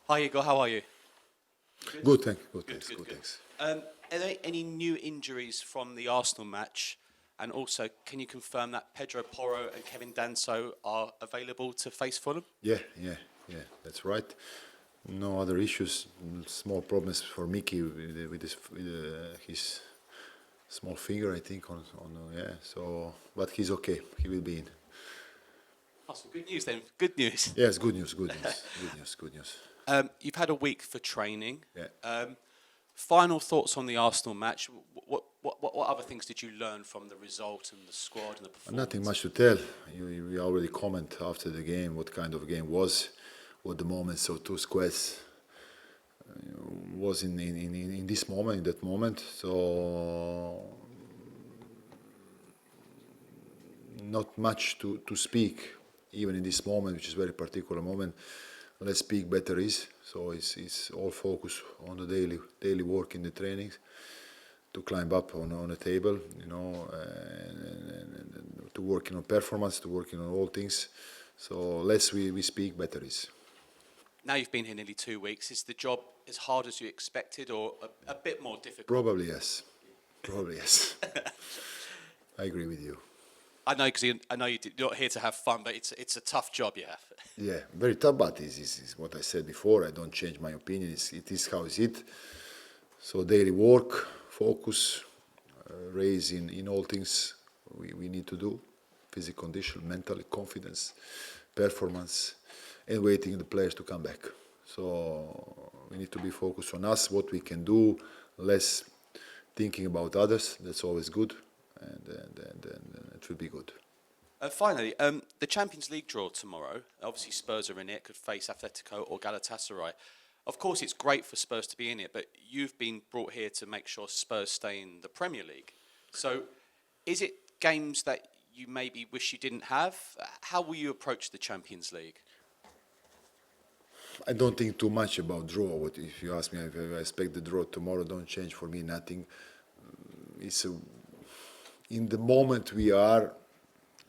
Hi Igor, how are you? Good, thank you. Good, Good, thanks. good, Good, good. thanks. Are there any new injuries from the Arsenal match? And also, can you confirm that Pedro Porro and Kevin Danso are available to face Fulham? Yeah. That's right. No other issues. Small problems for Mickey with his small finger, I think. Yeah. So, but he's okay. He will be in. Awesome, good news then. Good news. Yes, good news. Good news. Good news. Good news. You've had a week for training. Yeah. Final thoughts on the Arsenal match. What other things did you learn from the result and the squad and the Nothing performance? much to tell. We already comment after the game what kind of game was, what the moments of two squads was in this moment, in that moment. So not much to speak, even in this moment, which is a very particular moment. Let's speak better is. So it's all focus on the daily work in the trainings to climb up on a table, and to working on performance, to working on all things. So less we speak, better is. Now you've been here nearly 2 weeks. Is the job as hard as you expected or a bit more difficult? Probably yes. Probably yes. I agree with you. I know, because I know you're not here to have fun, but it's a tough job you have. Yeah, very tough, but is what I said before. I don't change my opinion. It is how is it. So daily work, focus, raise in all things we need to do. Physical condition, mentally, confidence, performance, and waiting the players to come back. So we need to be focused on us, what we can do, less thinking about others. That's always good, and it will be good. Finally, the Champions League draw tomorrow. Obviously, Spurs are in it. Could face Atletico or Galatasaray. Of course, it's great for Spurs to be in it, but you've been brought here to make sure Spurs stay in the Premier League. So, is it games that you maybe wish you didn't have? How will you approach the Champions League? I don't think too much about draw. What if you ask me if I expect the draw tomorrow? Don't change for me nothing. In the moment we are.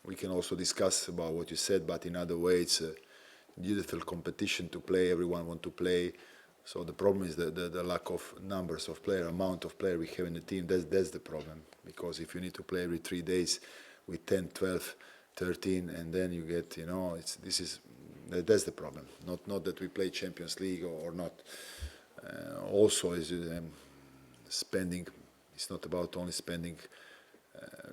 We can also discuss about what you said, but in other ways, it's a beautiful competition to play. Everyone want to play. So the problem is the lack of numbers of player, amount of player we have in the team. That's the problem. Because if you need to play every 3 days with 10, 12, 13, and then you get, that's the problem. Not that we play Champions League or not. Also, is spending. It's not about only spending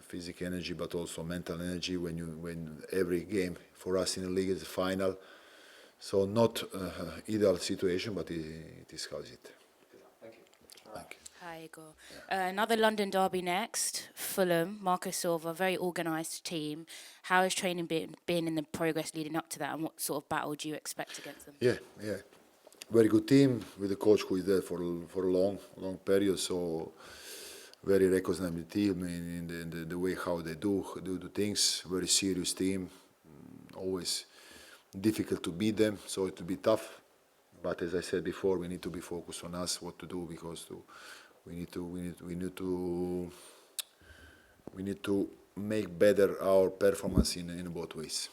physical energy, but also mental energy. When every game for us in the league is a final, so not ideal situation, but it is how is it. Thank you. Thank you. Hi, Igor. Another London derby next. Fulham, Marco Silva, very organised team. How has training been in the progress leading up to that, and what sort of battle do you expect against them? Yeah. Very good team with a coach who is there for a long period. So very recognizable team in the way how they do the things. Very serious team. Always difficult to beat them, so it will be tough. But as I said before, we need to be focused on us what to do because we need to make better our performance in both ways.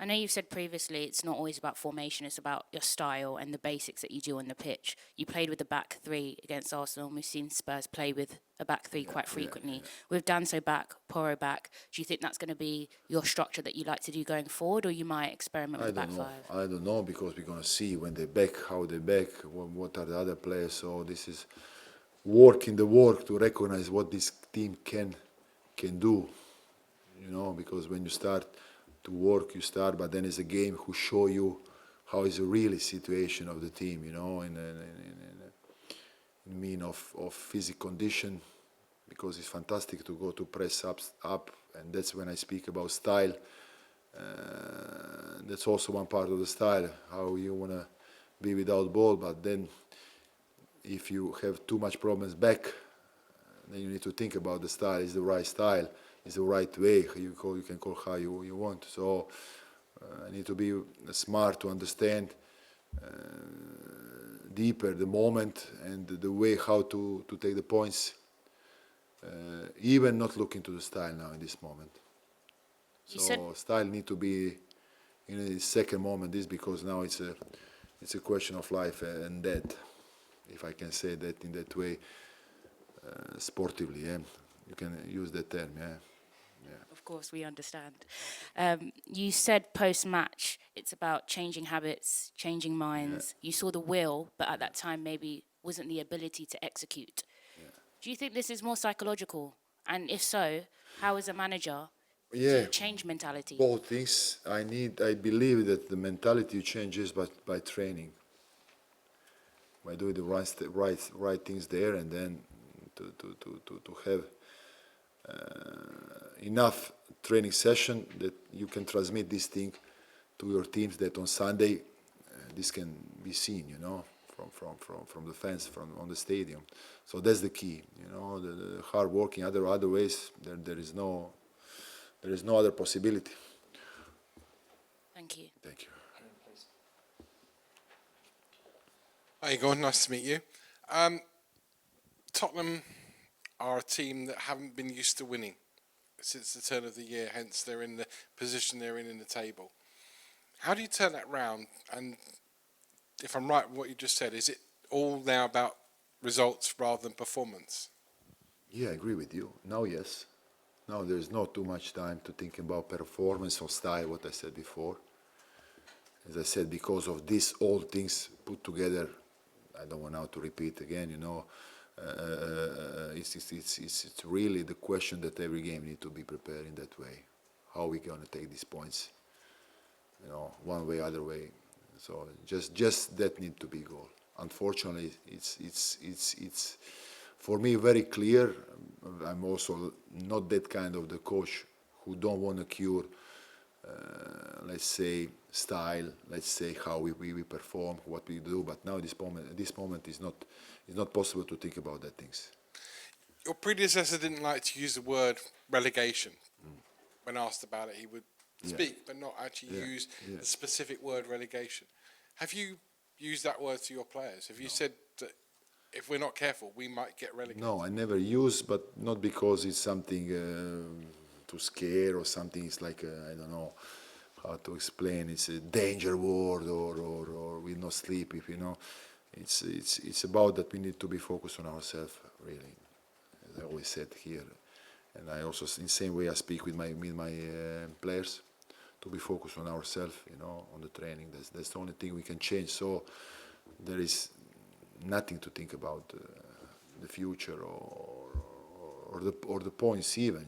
I know you've said previously it's not always about formation, it's about your style and the basics that you do on the pitch. You played with the back three against Arsenal, and we've seen Spurs play with a back three quite frequently. With Danso back, Porro back, do you think that's going to be your structure that you like to do going forward, or you might experiment with the back five? I don't know because we're going to see when they back, how they back, what are the other players. So this is work in the work to recognize what this team can do. Because when you start to work, you start, but then it's a game who show you how is the really situation of the team, in mean of physical condition, because it's fantastic to go to press up, and that's when I speak about style. That's also one part of the style, how you want to be without ball, but then if you have too much problems back, then you need to think about the style. Is the right style? Is the right way? You can call how you want. So I need to be smart to understand deeper the moment and the way how to take the points. Even not looking to the style now in this moment. So style need to be in the second moment. This because now it's it's a question of life and death, if I can say that in that way, sportively. Yeah, you can use that term. Yeah. Of course, we understand. You said post-match, it's about changing habits, changing minds. You saw the will, but at that time maybe wasn't the ability to execute. Do you think this is more psychological? And if so, how as a manager do Yeah, you change mentality? both things. I believe that the mentality changes by training, by doing the right things there, and then to have enough training session that you can transmit this thing to your teams, that on Sunday this can be seen, from the fans, from on the stadium. So that's the key, the hard working. Other ways, there is no other possibility. Thank you. Thank you. Hi, Igor. Nice to meet you. Tottenham are a team that haven't been used to winning since the turn of the year, hence they're in the position they're in the table. How do you turn that round? And if I'm right with what you just said, is it all now about results rather than performance? Yeah, I agree with you. Now, yes. Now there's not too much time to think about performance or style, what I said before. As I said, because of these all things put together, I don't want now to repeat again, it's really the question that every game need to be prepared in that way. How are we going to take these points? One way, other way. So just that need to be goal. Unfortunately, it's for me very clear. I'm also not that kind of the coach who don't want to cure, let's say, style, let's say how we perform, what we do. But now at this moment is not possible to think about that things. Your predecessor didn't like to use the word relegation. When asked about it, he would speak, but not actually use the specific word relegation. Have you used that word to your players? Have you said that if we're not careful, we might get relegated? No, I never use, but not because it's something to scare or something. It's like I don't know how to explain. It's a danger word, or we no sleep. If it's about that we need to be focused on ourselves, really. As I always said here, and I also in the same way I speak with my players, to be focused on ourselves, on the training. That's the only thing we can change. So there is nothing to think about the future or the points even.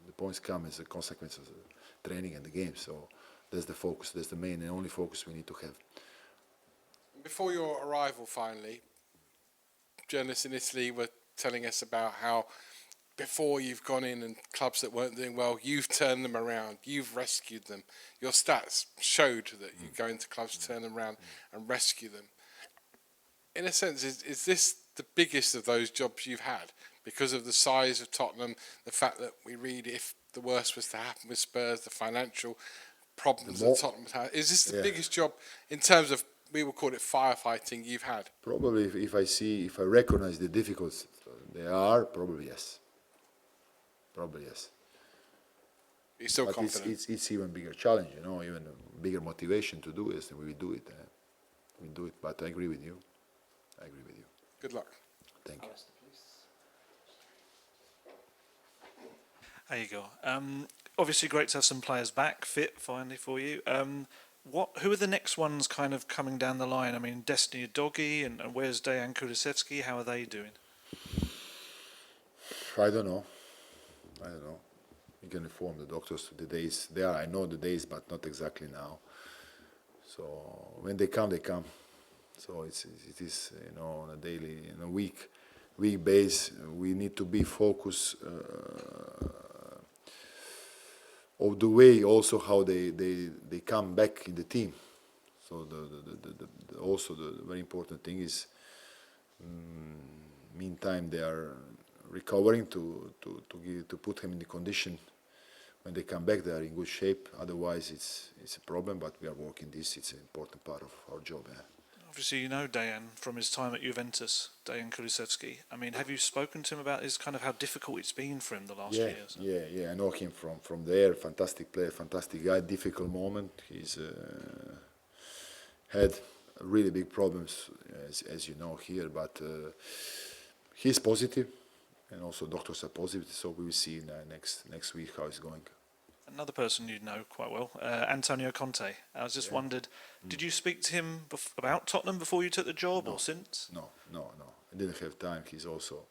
The points come as a consequence of the training and the game. So that's the focus. That's the main and only focus we need to have. Before your arrival, finally, journalists in Italy were telling us about how before you've gone in and clubs that weren't doing well, you've turned them around, you've rescued them. Your stats showed that you go into clubs, turn them around and rescue them. In a sense, is this the biggest of those jobs you've had? Because of the size of Tottenham, the fact that we read if the worst was to happen with Spurs, the financial problems that Tottenham had. Is this the biggest job in terms of, we will call it firefighting, you've had? Probably if I recognize the difficulties they are, probably yes. Probably yes. You're still But confident? it's even bigger challenge, even a bigger motivation to do it, and we do it. We do it. But I agree with you. Good luck. Thank you. There you go. Obviously, great to have some players back fit finally for you. Who are the next ones kind of coming down the line? I mean, Destiny Udogie and where's Dejan Kulusevski? How are they doing? I don't know. You can inform the doctors the days. I know the days, but not exactly now. So when they come, they come. So it is on a daily, in a week base. We need to be focused of the way also how they come back in the team. So also the very important thing is, meantime they are recovering to put him in the condition. When they come back, they are in good shape. Otherwise, it's a problem. But we are working this. It's an important part of our job. Obviously, you know Dejan from his time at Juventus, Dejan Kulusevski. I mean, have you spoken to him about his kind of how difficult it's been for him the last few years? Yeah. I know him from there. Fantastic player, fantastic guy. Difficult moment. He's had really big problems, as you know here. But he's positive, and also doctors are positive. So we will see next week how it's going. Another person you know quite well, Antonio Conte. I was just wondered, did you speak to him about Tottenham before you took the job, or since? No. I didn't have time. He's also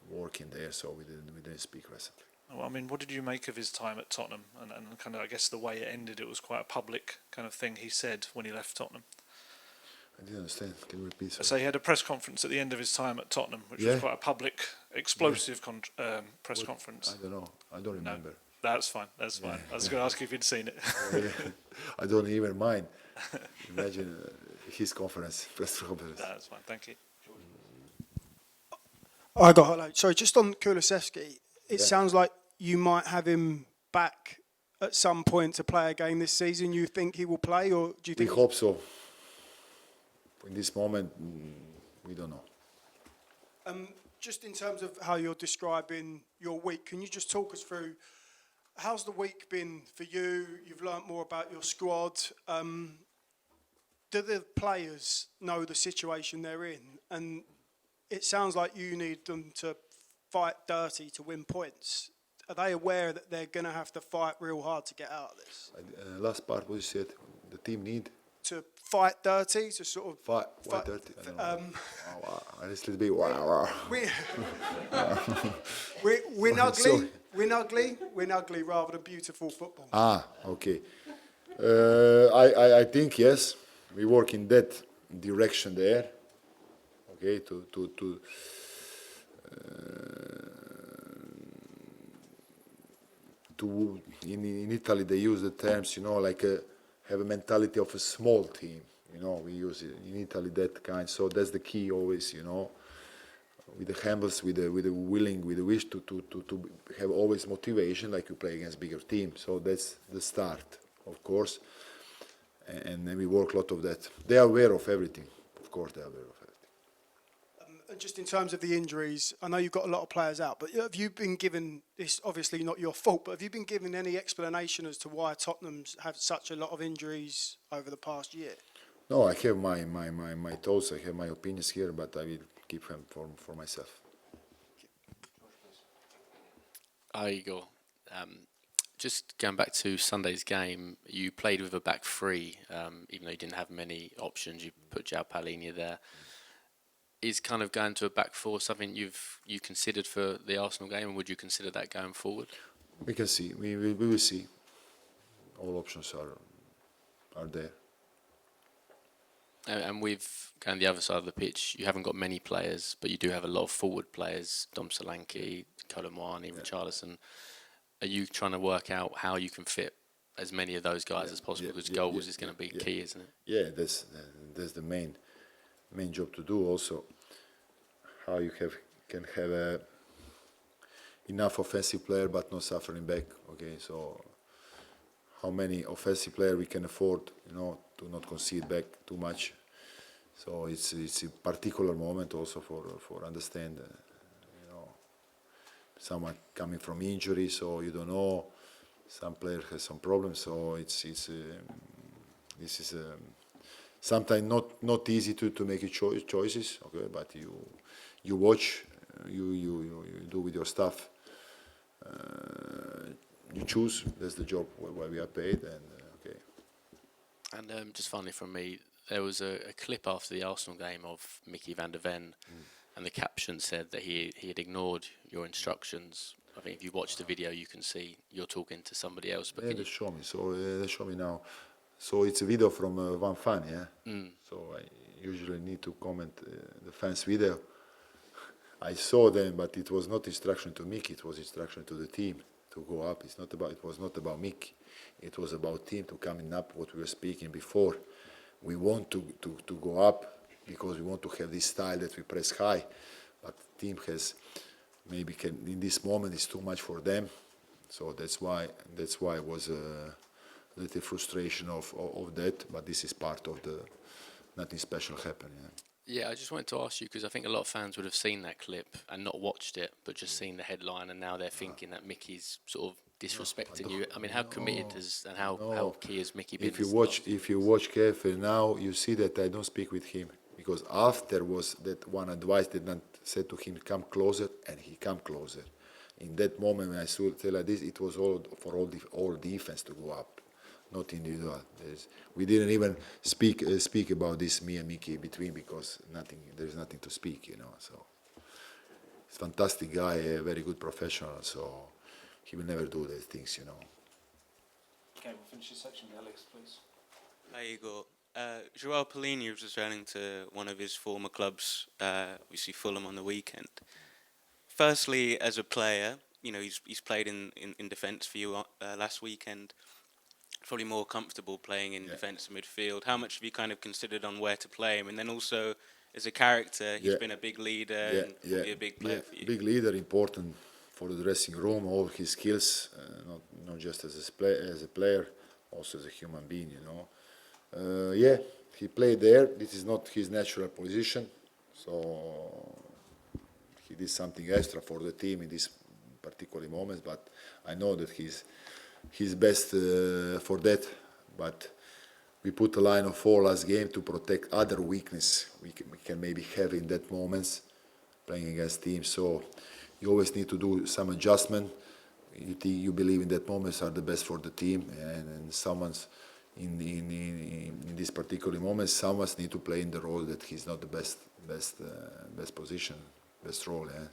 working there, so we didn't speak recently. Well, I mean, what did you make of his time at Tottenham? And kind of, I guess the way it ended, it was quite a public kind of thing he said when he left Tottenham. I didn't understand. Can you repeat? So he had a press conference at the end of his time at Tottenham, which was quite a public, explosive press conference. I don't know. I don't remember. That's fine. I was going to ask you if you'd seen it. I don't even mind. Imagine his press conference. That's fine. Thank you. I got hello. Sorry, just on Kulusevski, it sounds like you might have him back at some point to play a game this season. You think he will play, or do you We think? hope so. In this moment, we don't know. Just in terms of how you're describing your week, can you just talk us through how's the week been for you? You've learnt more about your squad. Do the players know the situation they're in? And it sounds like you need them to fight dirty to win points. Are they aware that they're going to have to fight real hard to get out of this? Last part, what you said, the team need To fight dirty, to sort of... fight dirty. I don't know. Honestly, be wow. Win ugly, Sorry. win ugly rather than beautiful football. Okay. I think yes, we work in that direction there. Okay, in Italy they use the terms, like have a mentality of a small team. We use it in Italy, that kind. So that's the key always, with the handles, with the willing, with the wish to have always motivation, like you play against bigger teams. So that's the start, of course. And then we work a lot of that. They are aware of everything. Of course, they are aware of everything. And just in terms of the injuries, I know you've got a lot of players out, but have you been given, this obviously not your fault, but have you been given any explanation as to why Tottenham's had such a lot of injuries over the past year? No, I have my thoughts, I have my opinions here, but I will keep them for myself. Hi, Igor. Just going back to Sunday's game, you played with a back three, even though you didn't have many options. You put João Palhinha there. Is kind of going to a back four something you considered for the Arsenal game, and would you consider that going forward? We can see. We will see. All options are there. And with going the other side of the pitch, you haven't got many players, but you do have a lot of forward players: Dom Solanke, Colomwani, Richarlison. Are you trying to work out how you can fit as many of those guys as possible? Because goals is going to be key, isn't it? Yeah, that's the main job to do. Also, how you can have enough offensive player but not suffering back. Okay, so how many offensive player we can afford, to not concede back too much. So it's a particular moment also for understand. Someone coming from injury, so you don't know. Some player has some problems, so this is sometimes not easy to make choices. Okay, but you watch, you do with your staff. You choose. That's the job where we are paid, and okay. And just finally from me, there was a clip after the Arsenal game of Mickey van der Ven, and the caption said that he had ignored your instructions. I think if you watch the video, you can see you're talking to somebody else. But Yeah, they show me. So they show me now. So it's a video from one fan, yeah. So I usually need to comment the fans' video. I saw them, but it was not instruction to Mickey. It was instruction to the team to go up. It was not about Mickey. It was about team to coming up. What we were speaking before. We want to go up because we want to have this style that we press high, but the team has maybe in this moment it's too much for them. So that's why it was a little frustration of that. But this is part of the nothing special happened. yeah, I just wanted to ask you because I think a lot of fans would have seen that clip and not watched it, but just seen the headline, and now they're thinking that Mickey's sort of disrespecting you. I mean, how committed and how key has Mickey been? If you watch carefully now, you see that I don't speak with him because after was that one advice that I said to him, come closer, and he come closer. In that moment when I saw it like this, it was all for all defense to go up, not individual. We didn't even speak about this, me and Mickey, between, because there's nothing to speak, you know. So he's a fantastic guy, a very good professional. So he will never do these things, you know. Okay, we'll finish this section with Alex, please. Hi, Igor. Joao Palhinha was returning to one of his former clubs, we see Fulham on the weekend. Firstly, as a player, you know, he's played in defence for you last weekend. Probably more comfortable playing in defence and midfield. How much have you kind of considered on where to play him? And then also, as a character, he's been a big leader and probably a big player for you. Big leader, important for the dressing room, all his skills, not just as a player, also as a human being, you know. He played there. This is not his natural position, so he did something extra for the team in this particular moment. But I know that he's best for that. But we put a line of 4 last game to protect other weakness we can maybe have in that moments playing against teams. So you always need to do some adjustment. You believe in that moments are the best for the team, and someone's in this particular moment, someone need to play in the role that he's not the best position, best role. Yeah.